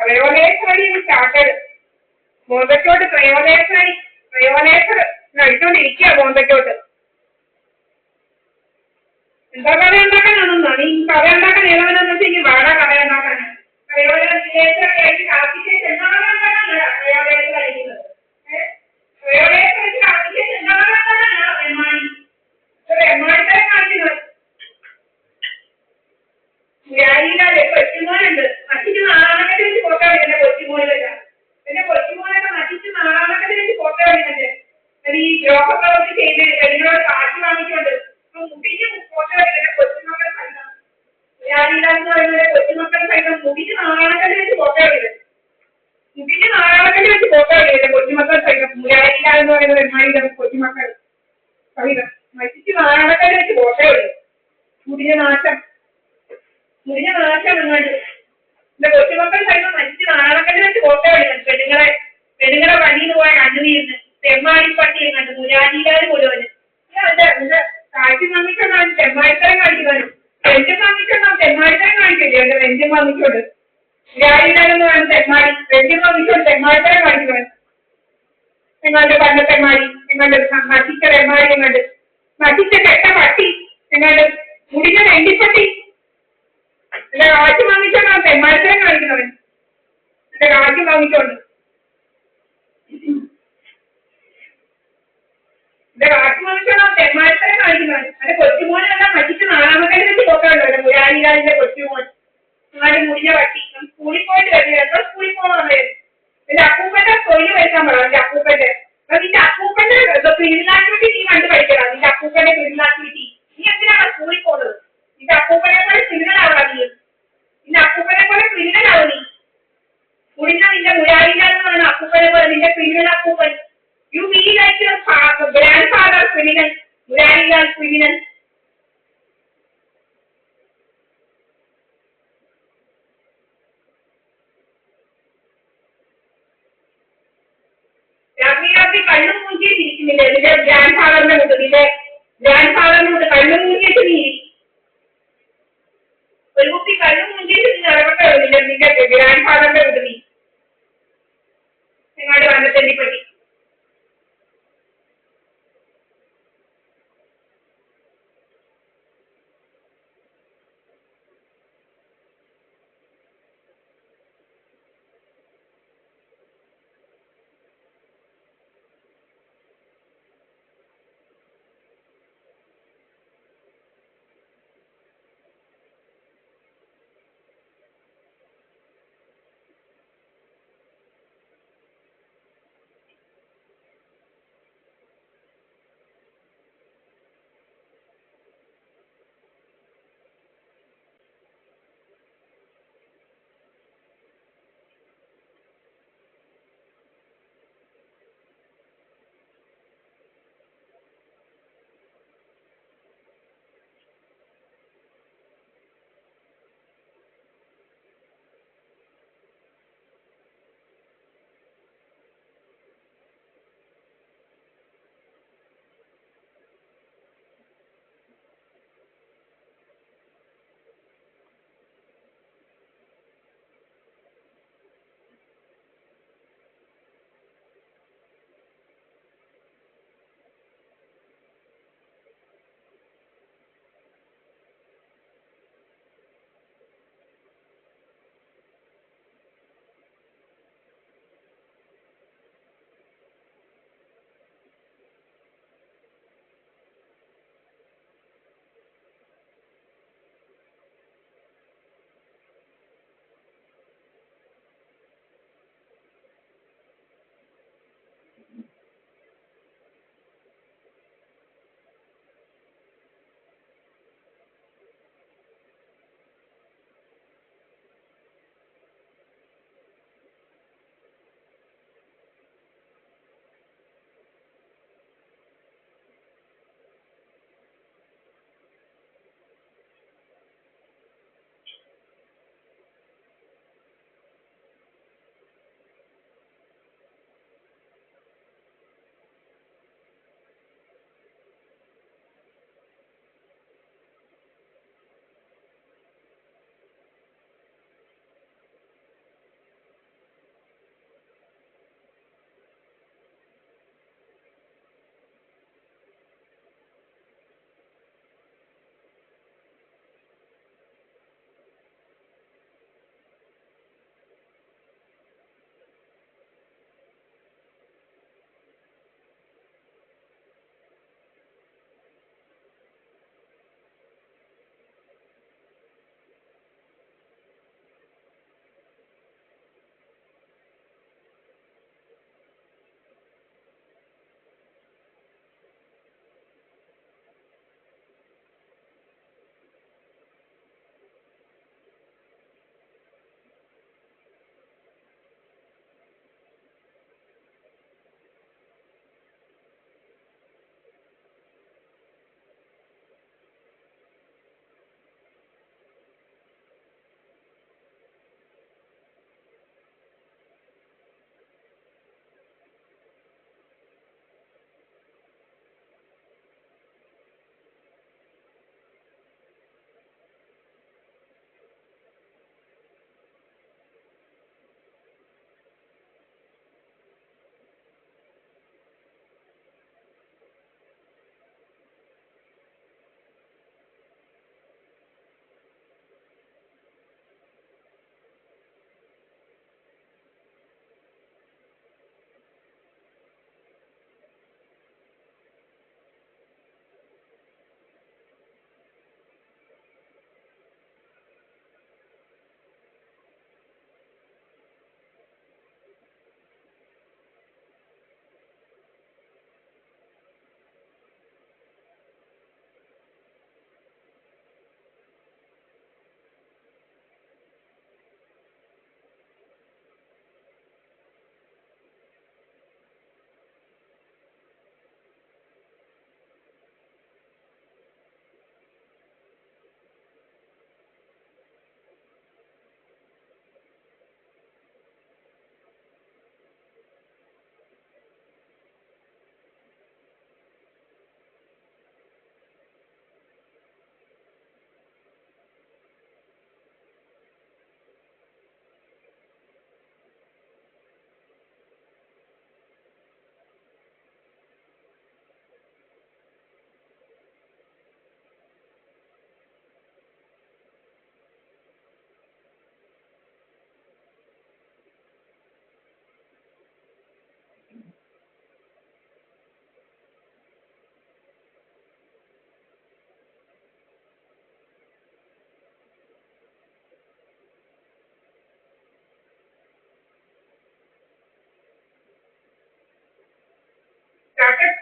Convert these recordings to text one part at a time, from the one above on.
ക്രയോലേഖടി started. മോന്തയ്ക്കോട്ട് ക്രയോലേഖർ കഴിച്ചോണ്ടിരിക്കുക മോന്തയ്ക്കോട്ട്. എന്താ കഥ ഉണ്ടാക്കാനാണെന്നോ? നീ കഥ ഉണ്ടാക്കാൻ ഏതാണെന്ന് വെച്ചാൽ വാടാ കഥ ഉണ്ടാക്കാനാണ്. ക്രയോലേഖർ കഴിച്ച് കാപ്പിക്ക് ചെന്നാകാനാണ് ക്രയോലേഖർ കഴിക്കുന്നത്. ക്രയോലേഖർ കഴിച്ച് കാപ്പിക്ക് ചെന്നാകാനാണ് എമ്മാണിത്തരം കാണിക്കുന്നത്. വ്യാരിയിലെ കൊച്ചുമോനുണ്ട്, മറ്റിച്ച് നാളാണക്കത്തിൽ വെച്ച് ഫോട്ടോ കളിക്കുന്നത്. കൊച്ചുമോനിലല്ല എന്റെ കൊച്ചുമോനൊക്കെ മറ്റിച്ച് നാളാണക്കത്തിൽ വെച്ച് ഫോട്ടോ കളിക്കുന്നുണ്ട്. ഈ ദ്രോഹപ്രവൃത്തി ചെയ്ത് പെണ്ണുങ്ങളോട് കാശ് വാങ്ങിക്കൊണ്ട് മുടിഞ്ഞ് ഫോട്ടോ കളിക്കുന്ന കൊച്ചുമക്കൾ സഹിതം. വ്യാരിയിലെന്ന് പറയുന്നത് കൊച്ചുമക്കൾ സഹിതം മുടിഞ്ഞ് നാളാണക്കത്തിൽ വെച്ച് ഫോട്ടോ കളിക്കുന്നത്. മുടിഞ്ഞ് നാളാണക്കത്തിൽ വെച്ച് ഫോട്ടോ കളിക്കുന്നത് കൊച്ചുമക്കൾ സഹിതം. വ്യാരിയില എന്ന് പറയുന്നത് എമ്മായിലെ കൊച്ചുമക്കൾ സഹിതം മറ്റിച്ച് നാളാണക്കത്തിൽ വെച്ച് ഫോട്ടോ കളിക്കും. മുടിഞ്ഞ നാശം അങ്ങോട്ട് എന്റെ കൊച്ചുമക്കൾ സഹിതം മരിച്ച് നാളക്കല്ല് വെച്ച് ഫോട്ടോ കളിക്കുന്നു. പെണ്ണുങ്ങളെ വണ്ടിന്ന് പോയ കണ്ണുനീരുന്ന് തെമ്മാടിപ്പട്ടി കണ്ട് മുരാജിയിലാര് മുഴുവന്. കാഴ്ച വാങ്ങിക്കൊണ്ടാണ് തെമ്മാടിത്തരം കാണിക്കുന്നവരും. വെഞ്ചം വാങ്ങിക്കൊണ്ടാവും തെമ്മാടിത്തരം കാണിക്കില്ലേ? എന്റെ വെഞ്ചം വാങ്ങിച്ചോണ്ട് മുരാജിയിലാരെന്ന് പറയുന്നത് തെമ്മാടി. വെഞ്ചം വാങ്ങിച്ചോണ്ട് തെമ്മാടിത്തരം കാണിക്കുന്നവൻ. എങ്ങാണ്ട് പണ്ട തെമ്മാടി, എങ്ങാണ്ട് നശിച്ച തെമ്മാടി, എങ്ങാണ്ട് നശിച്ച കെട്ട പട്ടി, എങ്ങാണ്ട് മുടിഞ്ഞ വെണ്ടിപ്പട്ടി. എന്റെ കാശ് വാങ്ങിച്ചോണ്ടാണ് തെമ്മാടിത്തരം കാണിക്കുന്നവൻ. എന്റെ കാശ് വാങ്ങിച്ചോണ്ട് തെമ്മാടിത്തരം കാണിക്കുന്നവൻ. എന്റെ കൊച്ചുമോനെല്ലാം മറ്റിച്ച് നാലാമക്കല്ല് വെച്ച് പോക്കാണല്ലോ എന്റെ മുരാരിലാലിന്റെ കൊച്ചുമോൻ. അങ്ങാടി മുടിഞ്ഞ പട്ടി. സ്കൂളിൽ പോയിട്ട് വരില്ല. എന്തോ സ്കൂളിൽ പോകണേ? എന്റെ അപ്പൂപ്പന്റെ തൊഴിൽ വരുത്താൻ പറയാം. എന്റെ അപ്പൂപ്പന്റെ നിന്റെ അപ്പൂപ്പന്റെ ക്രിമിനൽ ആക്ടിവിറ്റി നീ കണ്ടു പഠിക്കണം. നിന്റെ അപ്പൂപ്പന്റെ ക്രിമിനൽ ആക്ടിവിറ്റി നീ എന്തിനാണ് സ്കൂളിൽ പോകുന്നത്? നിന്റെ അപ്പൂപ്പനെ പോലെ ക്രിമിനൽ ആവണം നീ. നിന്റെ അപ്പൂപ്പനെ പോലെ ക്രിമിനൽ ആവും നീ. മുടിഞ്ഞ നിന്റെ മുരാരിലാന്ന് പറയുന്ന അപ്പൂപ്പനെ പോലെ നിന്റെ ക്രിമിനൽ അപ്പൂപ്പൻ. You be like your grandfather criminal. Murarilal criminal. രാത്രി കണ്ണും മൂഞ്ചിയിട്ട് ഇരിക്കുന്നില്ല നിന്റെ ഗ്രാൻഡ് ഫാദറിന്റെ കൂട്ട്. നിന്റെ ഗ്രാൻഡ് ഫാദറിന്റെ കൂട്ട് കണ്ണും മൂഞ്ചിയിട്ട് നീ ഒരു കുട്ടി കണ്ണും മൂഞ്ചിയിട്ട് നീ നടക്കട്ടോ നിന്റെ ഗ്രാൻഡ് ഫാദറിന്റെ കൂട്ട്. നീ നിങ്ങളുടെ വന്നത്തെണ്ടിപ്പറ്റി.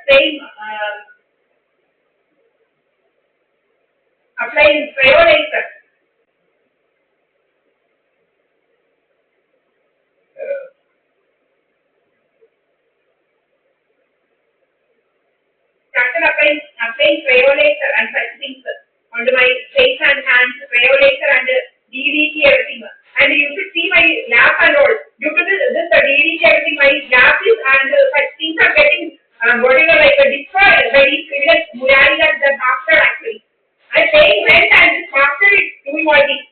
same applying cryolaser. Started applying cryolaser and such things onto my face and hands, cryolaser and DDT everything. And you should see my lap and all. Due to this DDT everything, my lap is and such things are getting whatever like destroyed by these criminal Murari and the master actually. I'm saying went and this master is doing all this.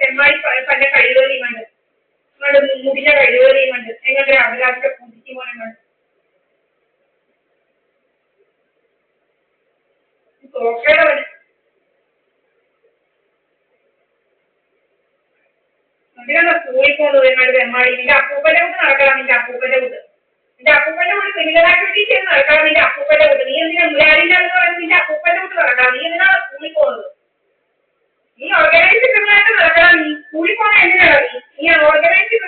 ചെമ്മായി പല കഴിവുകളുണ്ട് നിങ്ങളുടെ മുടിന്റെ കഴിവുകളുണ്ട് നിങ്ങളുടെ അവരാശത്തെ പൂജിക്കുമ്പോഴുണ്ട് സോക്കയുടെ അതിനാണ് സ്കൂളിൽ പോകുന്നത് നിങ്ങളുടെ ചെമ്മാടി നിന്റെ അപ്പൂപ്പന്റെ കൂട്ട് നടക്കണം നിന്റെ അപ്പൂപ്പന്റെ കൂട്ട് ക്രിമിനൽ ആക്ടിവിറ്റീസ് ചെയ്ത് നടക്കണം നിന്റെ അപ്പൂപ്പന്റെ കൂട്ട് നീ എന്തിനാ മുരാരില്ലാന്ന് പറയുന്നത് നിന്റെ അപ്പൂപ്പന്റെ കൂട്ട് നടക്കണം നീ എന്തിനാണ് സ്കൂളിൽ പോകുന്നത് നീ ഓർഗനൈസ്ഡ് ക്രിമിനലായിട്ട് നടക്കണം നീ സ്കൂളിൽ പോകണം എന്തിനാണ് നീ